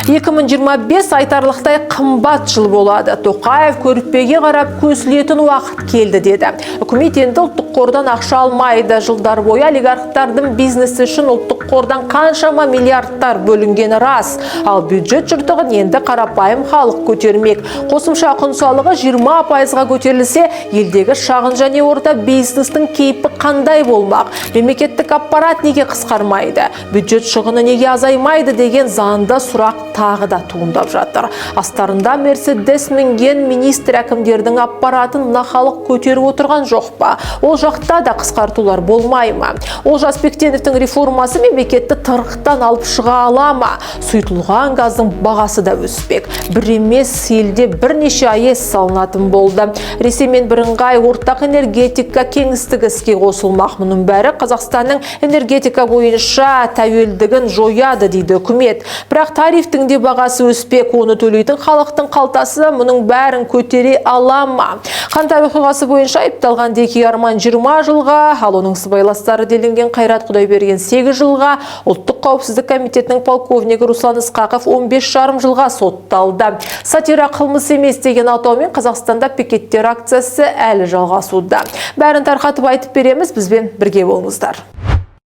2025 айтарлықтай қымбат жыл болады. Тоқаев көріппеге қарап көсілетін уақыт келді деді. Үкімет енді ұлттық қордан ақша алмайды. Жылдар бойы олигархтардың бизнесі үшін ұлттық қордан қаншама миллиардтар бөлінгені рас. Ал бюджет жыртығын енді қарапайым халық көтермек. Қосымша құн салығы 20%-ға көтерілсе, елдегі шағын және орта бизнестің кейпі қандай болмақ? Мемлекеттік аппарат неге қысқармайды? Бюджет шығыны неге азаймайды деген заңда сұрақ тағы да туындап жатыр. Астарында Мерседес мінген министр әкімдердің аппаратын нахалық көтеріп отырған жоқ па? Ол жақта да қысқартулар болмай ма? Олжас Бектеновтің реформасы мемлекетті тырықтан алып шыға ала ма? Сұйытылған газдың бағасы да өспек. Бір емес елде бірнеше АЭС салынатын болды. Ресеймен бірыңғай ортақ энергетика кеңістігі іске қосылмақ. Мұның бәрі Қазақстанның энергетика бойынша тәуелдігін жояды дейді үкімет. Бірақ тарифтің де бағасы өспек, оны төлейтін халықтың қалтасы мұның бәрін көтере ала ма? Қантай оқиғасы бойынша айыпталған Деки Арман 20 жылға, ал оның сыбайластары делінген Қайрат Құдайберген 8 жылға, ұлттық қауіпсіздік комитетінің полковнигі Руслан Ысқақов 15,5 жылға сотталды. Сатира қылмыс емес деген атаумен Қазақстанда пикеттер акциясы әлі жалғасуда. Бәрін тарқатып айтып береміз, бізбен бірге болыңыздар.